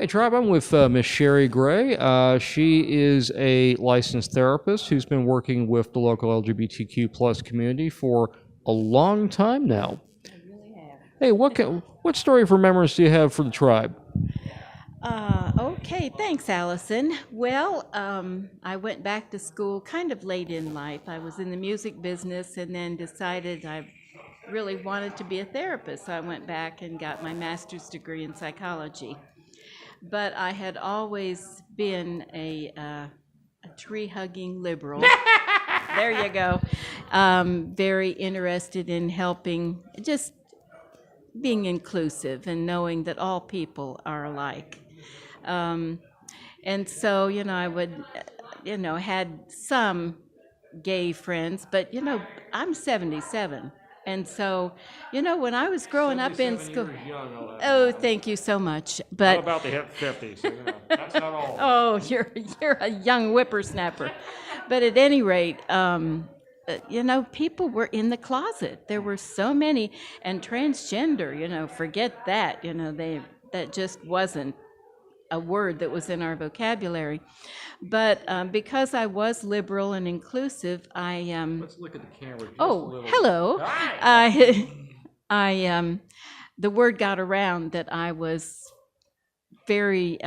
Hey, Tribe, I'm with Miss Sherri Gray. She is a licensed therapist who's been working with the local LGBTQ plus community for a long time now. I really have. Hey, what story of remembrance do you have for the tribe? Okay, thanks, Allison. Well, I went back to school kind of late in life. I was in the music business and then decided I really wanted to be a therapist. So I went back and got my master's degree in psychology. But I had always been a tree hugging liberal. There you go. Very interested in helping, just being inclusive and knowing that all people are alike. Um, and so, I would, had some gay friends, but, I'm 77. And so, when I was growing up in school, oh, thank you so much. But About to hit 50, so that's not all. oh, you're a young whippersnapper. But at any rate, people were in the closet. There were so many, and transgender, forget that. That just wasn't a word that was in our vocabulary. But because I was liberal and inclusive, Let's look at the camera. hello. The word got around that I was very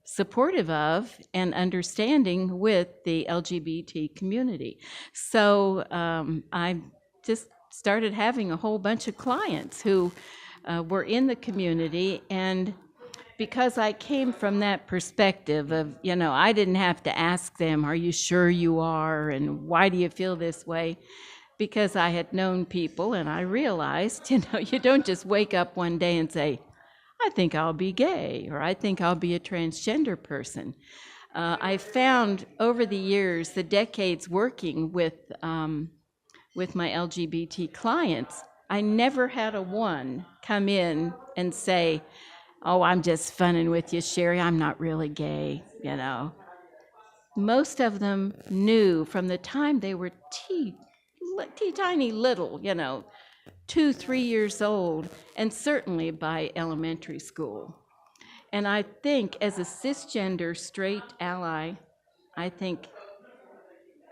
supportive of and understanding with the LGBT community. So I just started having a whole bunch of clients who were in the community, and because I came from that perspective of, I didn't have to ask them, are you sure you are, and why do you feel this way? Because I had known people, and I realized, you don't just wake up one day and say, I think I'll be gay, or I think I'll be a transgender person. I found over the years, the decades working with my LGBT clients, I never had a one come in and say, oh, I'm just funning with you, Sherri, I'm not really gay, Most of them knew from the time they were tiny little, 2, 3 years old, and certainly by elementary school. And I think as a cisgender straight ally, I think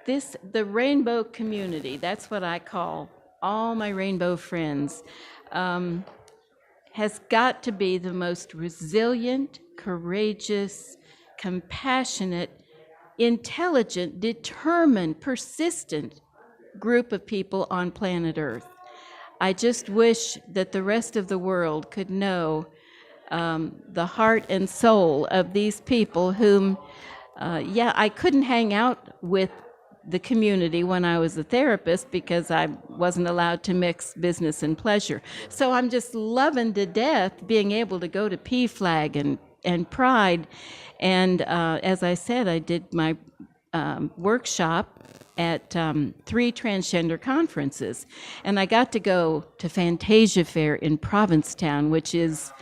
the rainbow community, that's what I call all my rainbow friends, has got to be the most resilient, courageous, compassionate, intelligent, determined, persistent group of people on planet Earth. I just wish that the rest of the world could know the heart and soul of these people whom, I couldn't hang out with the community when I was a therapist because I wasn't allowed to mix business and pleasure. So I'm just loving to death being able to go to PFLAG and Pride. And as I said, I did my workshop at 3 transgender conferences. And I got to go to Fantasia Fair in Provincetown, which is,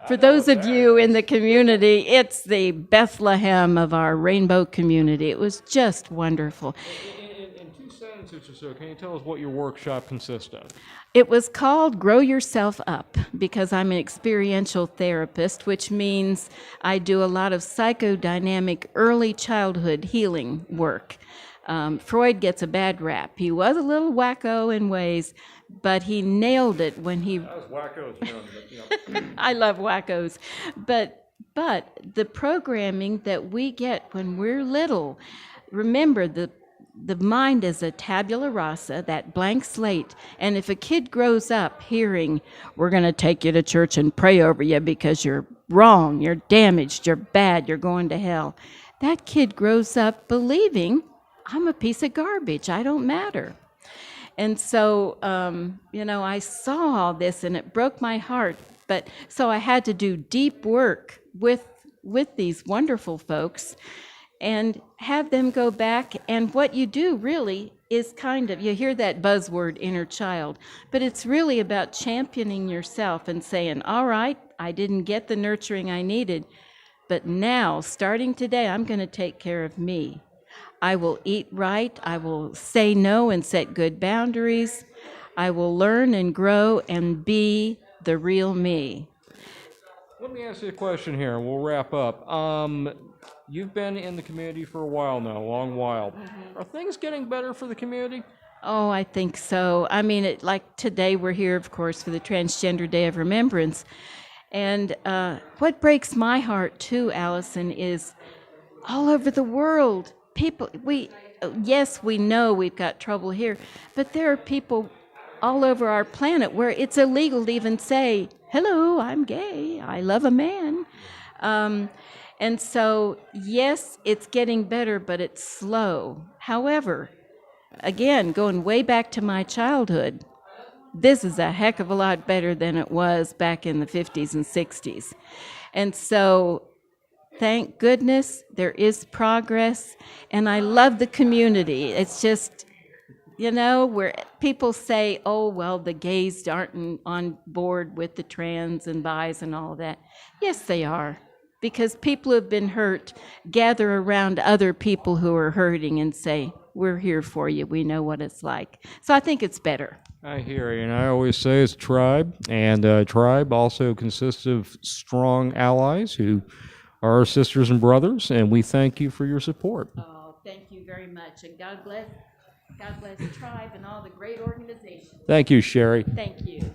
for those of you in the community, it's the Bethlehem of our rainbow community. It was just wonderful. In 2 sentences or so, can you tell us what your workshop consists of? It was called Grow Yourself Up because I'm an experiential therapist, which means I do a lot of psychodynamic early childhood healing work. Freud gets a bad rap. He was a little wacko in ways, but he nailed it when he... That was wackos, I love wackos. But the programming that we get when we're little, remember the mind is a tabula rasa, that blank slate. And if a kid grows up hearing, we're going to take you to church and pray over you because you're wrong, you're damaged, you're bad, you're going to hell, that kid grows up believing, I'm a piece of garbage, I don't matter. And so, I saw all this and it broke my heart. But so I had to do deep work with these wonderful folks and have them go back. And what you do really is you hear that buzzword, inner child, but it's really about championing yourself and saying, all right, I didn't get the nurturing I needed, but now, starting today, I'm going to take care of me. I will eat right, I will say no and set good boundaries, I will learn and grow and be the real me. Let me ask you a question here, and we'll wrap up. You've been in the community for a while now, a long while. Are things getting better for the community? Oh, I think so. I mean, like today, we're here, of course, for the Transgender Day of Remembrance. And what breaks my heart, too, Allison, is all over the world, people, yes, we know we've got trouble here, but there are people all over our planet where it's illegal to even say, hello, I'm gay, I love a man. And so, yes, it's getting better, but it's slow. However, again, going way back to my childhood, this is a heck of a lot better than it was back in the 50s and 60s. And so, thank goodness there is progress, and I love the community. It's just, where people say, oh, well, the gays aren't on board with the trans and bis and all that. Yes, they are, because people who have been hurt gather around other people who are hurting and say, we're here for you. We know what it's like. So I think it's better. I hear you, and I always say it's a tribe, and a tribe also consists of strong allies who are our sisters and brothers, and we thank you for your support. Oh, thank you very much, and God bless the tribe and all the great organizations. Thank you, Sherri. Thank you.